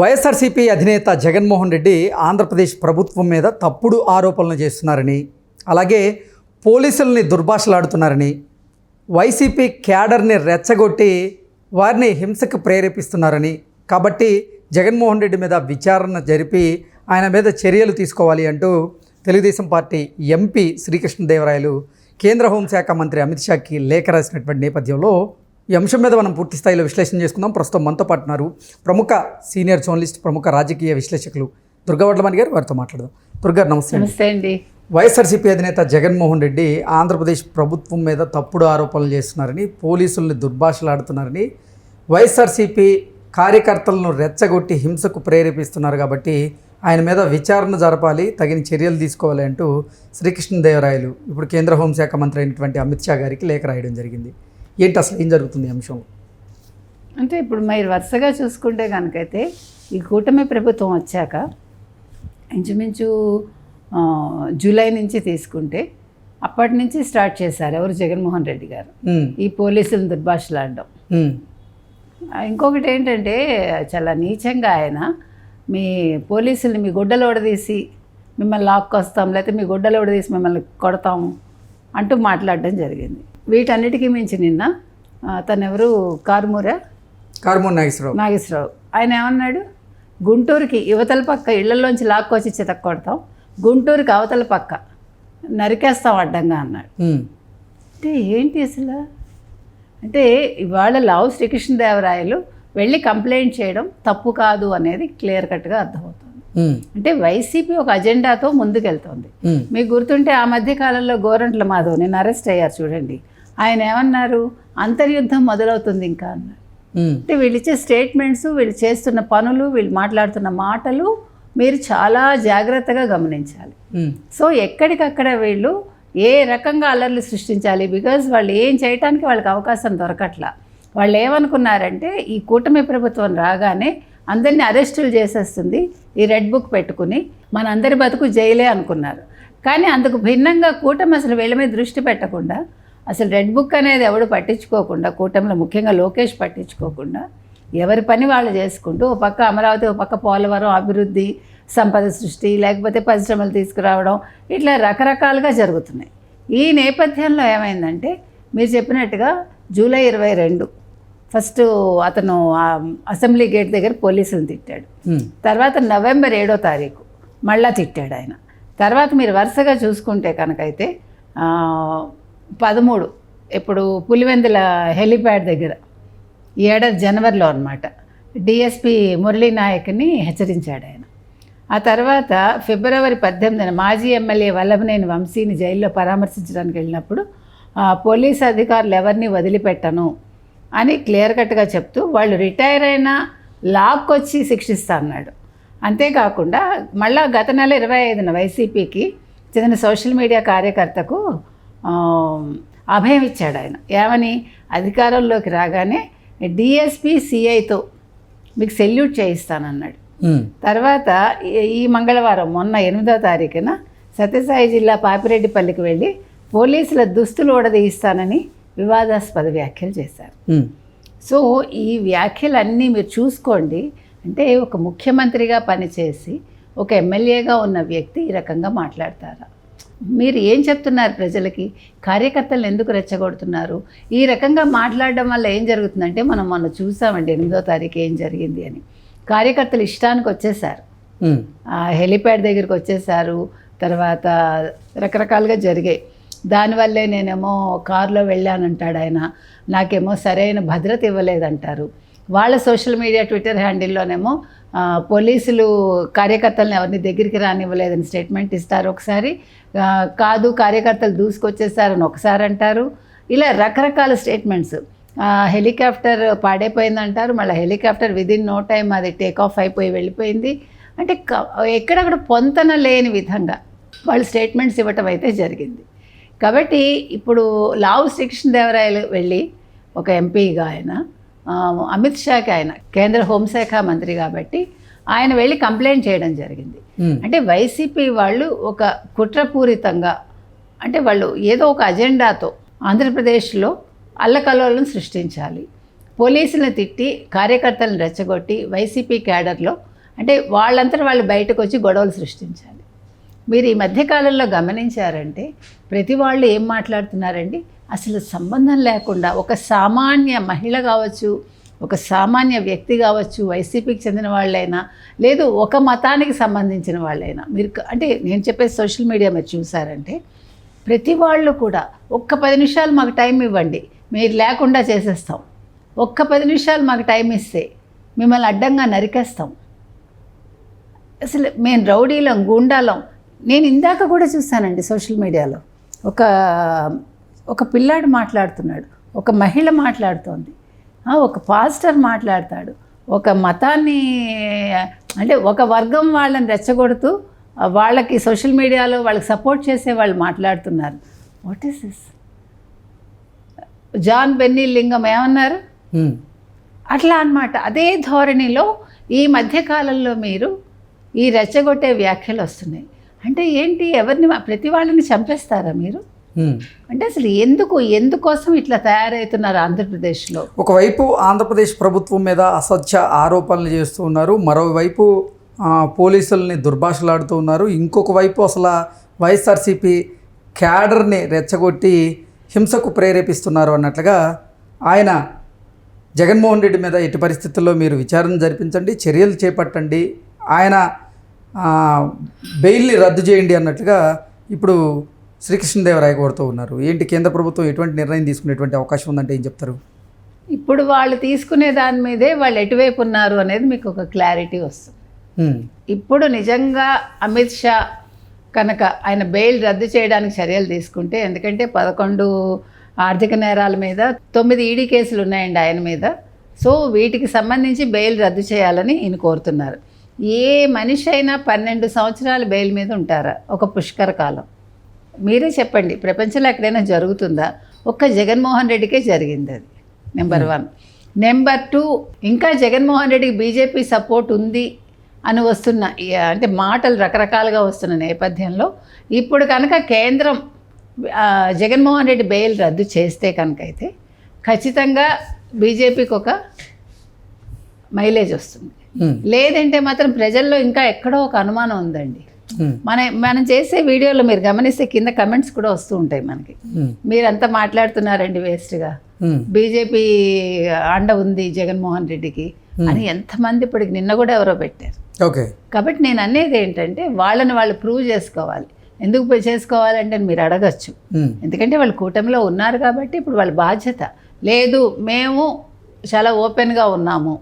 వైఎస్ఆర్సీపీ అధినేత జగన్మోహన్ రెడ్డి ఆంధ్రప్రదేశ్ ప్రభుత్వం మీద తప్పుడు ఆరోపణలు చేస్తున్నారని, అలాగే పోలీసుల్ని దుర్భాషలాడుతున్నారని, వైసీపీ క్యాడర్ని రెచ్చగొట్టి వారిని హింసకు ప్రేరేపిస్తున్నారని, కాబట్టి జగన్మోహన్ రెడ్డి మీద విచారణ జరిపి ఆయన మీద చర్యలు తీసుకోవాలి అంటూ తెలుగుదేశం పార్టీ ఎంపీ శ్రీకృష్ణదేవరాయలు కేంద్ర హోంశాఖ మంత్రి అమిత్ షాకి లేఖ రాసినటువంటి నేపథ్యంలో ఈ అంశం మీద మనం పూర్తి స్థాయిలో విశ్లేషణ చేసుకుందాం. ప్రస్తుతం మనతో పాటు ఉన్నారు ప్రముఖ సీనియర్ జర్నలిస్ట్, ప్రముఖ రాజకీయ విశ్లేషకులు దుర్గావడ్లమణి గారు. వారితో మాట్లాడదాం. దుర్గా, నమస్తే. నమస్తే అండి. వైఎస్ఆర్సీపీ అధినేత జగన్మోహన్ రెడ్డి ఆంధ్రప్రదేశ్ ప్రభుత్వం మీద తప్పుడు ఆరోపణలు చేస్తున్నారని, పోలీసుల్ని దుర్భాషలాడుతున్నారని, వైఎస్ఆర్సీపీ కార్యకర్తలను రెచ్చగొట్టి హింసకు ప్రేరేపిస్తున్నారు, కాబట్టి ఆయన మీద విచారణ జరపాలి, తగిన చర్యలు తీసుకోవాలి అంటూ శ్రీకృష్ణదేవరాయలు ఇప్పుడు కేంద్ర హోంశాఖ మంత్రి అయినటువంటి అమిత్ షా గారికి లేఖ రాయడం జరిగింది. ఏంటి అసలు ఏం జరుగుతుంది అంశం? అంటే ఇప్పుడు మీరు వరుసగా చూసుకుంటే కనుకైతే ఈ కూటమి ప్రభుత్వం వచ్చాక ఇంచుమించు జూలై నుంచి తీసుకుంటే అప్పటి నుంచి స్టార్ట్ చేశారు ఎవరు, జగన్మోహన్ రెడ్డి గారు ఈ పోలీసులను దుర్భాషలాడడం. ఇంకొకటి ఏంటంటే చాలా నీచంగా ఆయన మీ పోలీసుల్ని మీ గుడ్డలు ఓడదీసి మిమ్మల్ని లాక్కొస్తాం, లేకపోతే మీ గుడ్డలు ఓడదీసి మిమ్మల్ని కొడతాము అంటూ మాట్లాడడం జరిగింది. వీటన్నిటికీ మించి నిన్న తనెవరు కారుమూరి నాగేశ్వరరావు ఆయన ఏమన్నాడు, గుంటూరుకి యువతల పక్క ఇళ్లలోంచి లాక్కొచ్చి చితక్కొడతాం, గుంటూరుకి అవతల పక్క నరికేస్తాం అడ్డంగా అన్నాడు. అంటే ఏంటి అసలు? అంటే ఇవాళ లావు శ్రీకృష్ణదేవరాయలు వెళ్ళి కంప్లైంట్ చేయడం తప్పు కాదు అనేది క్లియర్ కట్గా అర్థమవుతుంది. అంటే వైసీపీ ఒక అజెండాతో ముందుకెళ్తోంది. మీకు గుర్తుంటే ఆ మధ్య కాలంలో గోరంట్ల మాధవ్ నిన్న అరెస్ట్ అయ్యారు చూడండి. ఆయన ఏమన్నారు, అంతర్యుద్ధం మొదలవుతుంది ఇంకా అన్నారు. అంటే వీళ్ళు ఇచ్చే స్టేట్మెంట్స్, వీళ్ళు చేస్తున్న పనులు, వీళ్ళు మాట్లాడుతున్న మాటలు మీరు చాలా జాగ్రత్తగా గమనించాలి. సో ఎక్కడికక్కడ వీళ్ళు ఏ రకంగా అల్లర్లు సృష్టించాలి, బికాజ్ వాళ్ళు ఏం చేయటానికి వాళ్ళకి అవకాశం దొరకట్లా. వాళ్ళు ఏమనుకున్నారంటే ఈ కూటమి ప్రభుత్వం రాగానే అందరినీ అరెస్టులు చేసేస్తుంది, ఈ రెడ్ బుక్ పెట్టుకుని మన అందరి బతుకు జైలే అనుకున్నారు. కానీ అందుకు భిన్నంగా కూటమి అసలు వీళ్ళ మీద దృష్టి పెట్టకుండా, అసలు రెడ్ బుక్ అనేది ఎవడు పట్టించుకోకుండా, కూటమిలో ముఖ్యంగా లోకేష్ పట్టించుకోకుండా ఎవరి పని వాళ్ళు చేసుకుంటూ, ఓ పక్క అమరావతి, ఓ పక్క పోలవరం అభివృద్ధి, సంపద సృష్టి, లేకపోతే పరిశ్రమలు తీసుకురావడం, ఇట్లా రకరకాలుగా జరుగుతున్నాయి. ఈ నేపథ్యంలో ఏమైందంటే మీరు చెప్పినట్టుగా జూలై 22 ఫస్ట్ అతను అసెంబ్లీ గేట్ దగ్గర పోలీసులను తిట్టాడు. తర్వాత నవంబర్ 7వ తారీఖు మళ్ళా తిట్టాడు ఆయన. తర్వాత మీరు వరుసగా చూసుకుంటే కనుకైతే 13 ఇప్పుడు పులివెందుల హెలిప్యాడ్ దగ్గర ఈ ఏడాది జనవరిలో అనమాట డిఎస్పి మురళీ నాయక్ని హెచ్చరించాడు ఆయన. ఆ తర్వాత ఫిబ్రవరి 18న మాజీ ఎమ్మెల్యే వల్లభనేని వంశీని జైల్లో పరామర్శించడానికి వెళ్ళినప్పుడు పోలీసు అధికారులు ఎవరిని వదిలిపెట్టను అని క్లియర్ కట్గా చెప్తూ వాళ్ళు రిటైర్ అయినా లాక్కొచ్చి శిక్షిస్తా అన్నాడు. అంతేకాకుండా మళ్ళా గత నెల 25న వైసీపీకి చెందిన సోషల్ మీడియా కార్యకర్తకు అభయం ఇచ్చాడు ఆయన. ఏమని, అధికారంలోకి రాగానే డిఎస్పీ సిఐతో మీకు సెల్యూట్ చేయిస్తానన్నాడు. తర్వాత ఈ మంగళవారం మొన్న 8వ తారీఖున సత్యసాయి జిల్లా పాపిరెడ్డిపల్లికి వెళ్ళి పోలీసుల దుస్తులు ఓడదీయిస్తానని వివాదాస్పద వ్యాఖ్యలు చేశారు. సో ఈ వ్యాఖ్యలన్నీ మీరు చూసుకోండి. అంటే ఒక ముఖ్యమంత్రిగా పనిచేసి ఒక ఎమ్మెల్యేగా ఉన్న వ్యక్తి ఈ రకంగా మాట్లాడతారా? మీరు ఏం చెప్తున్నారు ప్రజలకి? కార్యకర్తలను ఎందుకు రెచ్చగొడుతున్నారు? ఈ రకంగా మాట్లాడడం వల్ల ఏం జరుగుతుందంటే మనం మొన్న చూసామండి 8వ తారీఖు ఏం జరిగింది అని. కార్యకర్తలు ఇష్టానికి వచ్చేసారు, హెలిప్యాడ్ దగ్గరికి వచ్చేసారు, తర్వాత రకరకాలుగా జరిగాయి. దానివల్లే నేనేమో కారులో వెళ్ళానంటాడు ఆయన, నాకేమో సరైన భద్రత ఇవ్వలేదంటారు. వాళ్ళ సోషల్ మీడియా ట్విట్టర్ హ్యాండిల్లోనేమో పోలీసులు కార్యకర్తలను ఎవరిని దగ్గరికి రానివ్వలేదని స్టేట్మెంట్ ఇస్తారు ఒకసారి, కాదు కార్యకర్తలు దూసుకొచ్చేసారని ఒకసారి అంటారు. ఇలా రకరకాల స్టేట్మెంట్స్. హెలికాప్టర్ పాడైపోయిందంటారు, మళ్ళీ హెలికాప్టర్ విదిన్ నో టైం అది టేక్ ఆఫ్ అయిపోయి వెళ్ళిపోయింది. అంటే ఎక్కడక్కడ పొంతన లేని విధంగా వాళ్ళు స్టేట్మెంట్స్ ఇవ్వటం అయితే జరిగింది. కాబట్టి ఇప్పుడు లావు శ్రీకృష్ణదేవరాయలు వెళ్ళి ఒక ఎంపీగా ఆయన, అమిత్ షాకి ఆయన కేంద్ర హోంశాఖ మంత్రి కాబట్టి ఆయన వెళ్ళి కంప్లైంట్ చేయడం జరిగింది. అంటే వైసీపీ వాళ్ళు ఒక కుట్రపూరితంగా, అంటే వాళ్ళు ఏదో ఒక అజెండాతో ఆంధ్రప్రదేశ్లో అల్లకల్లోలను సృష్టించాలి, పోలీసులను తిట్టి కార్యకర్తలను రెచ్చగొట్టి వైసీపీ క్యాడర్లో అంటే వాళ్ళంతా వాళ్ళు బయటకు వచ్చి గొడవలు సృష్టించాలి. మీరు ఈ మధ్యకాలంలో గమనించారంటే ప్రతి వాళ్ళు ఏం మాట్లాడుతున్నారండి, అసలు సంబంధం లేకుండా ఒక సామాన్య మహిళ కావచ్చు, ఒక సామాన్య వ్యక్తి కావచ్చు, వైసీపీకి చెందిన వాళ్ళైనా లేదు ఒక మతానికి సంబంధించిన వాళ్ళైనా మీరు అంటే నేను చెప్పే సోషల్ మీడియా మీరు చూసారంటే ప్రతి వాళ్ళు కూడా ఒక్క 10 నిమిషాలు మాకు టైం ఇవ్వండి, మీరు లేకుండా చేసేస్తాం, ఒక్క 10 నిమిషాలు మాకు టైం ఇస్తే మిమ్మల్ని అడ్డంగా నరికేస్తాం, అసలు మేము రౌడీలం గూండాలం. నేను ఇందాక కూడా చూశానండి సోషల్ మీడియాలో ఒక పిల్లాడు మాట్లాడుతున్నాడు, ఒక మహిళ మాట్లాడుతోంది, ఒక పాస్టర్ మాట్లాడతాడు, ఒక మతాన్ని అంటే ఒక వర్గం వాళ్ళని రెచ్చగొడుతూ వాళ్ళకి సోషల్ మీడియాలో వాళ్ళకి సపోర్ట్ చేసే వాళ్ళు మాట్లాడుతున్నారు. What is this? John Benny Lingam ఏమన్నారు? అట్లా అన్నమాట. అదే ధోరణిలో ఈ మధ్యకాలంలో మీరు ఈ రెచ్చగొట్టే వ్యాఖ్యలు వస్తున్నాయి. అంటే ఏంటి, ఎవరిని ప్రతి వాళ్ళని చంపేస్తారా మీరు? అంటే అసలు ఎందుకోసం ఇట్లా తయారవుతున్నారు ఆంధ్రప్రదేశ్లో? ఒకవైపు ఆంధ్రప్రదేశ్ ప్రభుత్వం మీద అసత్య ఆరోపణలు చేస్తూ ఉన్నారు, మరోవైపు పోలీసుల్ని దుర్భాషలాడుతూ ఉన్నారు, ఇంకొక వైపు అసలు వైఎస్ఆర్సీపీ క్యాడర్ని రెచ్చగొట్టి హింసకు ప్రేరేపిస్తున్నారు అన్నట్లుగా ఆయన జగన్మోహన్ రెడ్డి మీద ఎట్టి పరిస్థితుల్లో మీరు విచారణ జరిపించండి, చర్యలు చేపట్టండి, ఆయన బెయిల్ని రద్దు చేయండి అన్నట్లుగా ఇప్పుడు శ్రీకృష్ణదేవరాయ కోరుతూ ఉన్నారు. ఏంటి కేంద్ర ప్రభుత్వం ఎటువంటి నిర్ణయం తీసుకునేటువంటి అవకాశం ఉందంటే ఏం చెప్తారు? ఇప్పుడు వాళ్ళు తీసుకునే దాని మీదే వాళ్ళు ఎటువైపు ఉన్నారు అనేది మీకు ఒక క్లారిటీ వస్తుంది. ఇప్పుడు నిజంగా అమిత్ షా కనుక ఆయన బెయిల్ రద్దు చేయడానికి చర్యలు తీసుకుంటే, ఎందుకంటే 11 ఆర్థిక నేరాల మీద 9 ఈడీ కేసులు ఉన్నాయండి ఆయన మీద. సో వీటికి సంబంధించి బెయిల్ రద్దు చేయాలని ఈయన కోరుతున్నారు. ఏ మనిషి అయినా 12 సంవత్సరాలు బెయిల్ మీద ఉంటారా? ఒక పుష్కర కాలం. మీరే చెప్పండి, ప్రపంచంలో ఎక్కడైనా జరుగుతుందా? ఒక్క జగన్మోహన్ రెడ్డికే జరిగింది అది. నెంబర్ 1. నెంబర్ 2, ఇంకా జగన్మోహన్ రెడ్డికి బీజేపీ సపోర్ట్ ఉంది అని వస్తున్న అంటే మాటలు రకరకాలుగా వస్తున్న నేపథ్యంలో ఇప్పుడు కనుక కేంద్రం జగన్మోహన్ రెడ్డి బెయిల్ రద్దు చేస్తే కనుకైతే ఖచ్చితంగా బీజేపీకి ఒక మైలేజ్ వస్తుంది. లేదంటే మాత్రం ప్రజల్లో ఇంకా ఎక్కడో ఒక అనుమానం ఉందండి. మనం చేసే వీడియోలో మీరు గమనిస్తే కింద కమెంట్స్ కూడా వస్తూ ఉంటాయి మనకి, మీరంతా మాట్లాడుతున్నారండి వేస్ట్గా, బీజేపీ అండ ఉంది జగన్మోహన్ రెడ్డికి అని ఎంతమంది ఇప్పటికి నిన్న కూడా ఎవరో పెట్టారు. ఓకే, కాబట్టి నేను అనేది ఏంటంటే వాళ్ళని వాళ్ళు ప్రూవ్ చేసుకోవాలి. ఎందుకు చేసుకోవాలంటే మీరు అడగచ్చు, ఎందుకంటే వాళ్ళు కూటమిలో ఉన్నారు కాబట్టి ఇప్పుడు వాళ్ళ బాధ్యత. లేదు మేము చాలా ఓపెన్గా ఉన్నాము,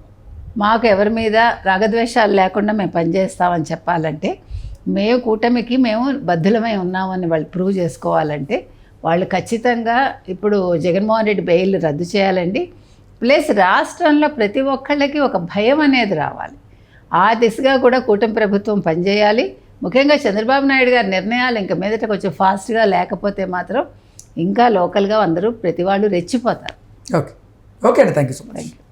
మాకు ఎవరి మీద రాగద్వేషాలు లేకుండా మేము పనిచేస్తామని చెప్పాలంటే, మేము కూటమికి మేము బద్ధులమై ఉన్నామని వాళ్ళు ప్రూవ్ చేసుకోవాలంటే వాళ్ళు ఖచ్చితంగా ఇప్పుడు జగన్మోహన్ రెడ్డి బెయిల్ రద్దు చేయాలండి. ప్లస్ రాష్ట్రంలో ప్రతి ఒక్కళ్ళకి ఒక భయం అనేది రావాలి. ఆ దిశగా కూడా కూటమి ప్రభుత్వం పనిచేయాలి. ముఖ్యంగా చంద్రబాబు నాయుడు గారి నిర్ణయాలు ఇంకా మీదట కొంచెం ఫాస్ట్గా లేకపోతే మాత్రం ఇంకా లోకల్గా అందరూ ప్రతి వాళ్ళు రెచ్చిపోతారు. ఓకే ఓకే అండి, థ్యాంక్ యూ సో మచ్.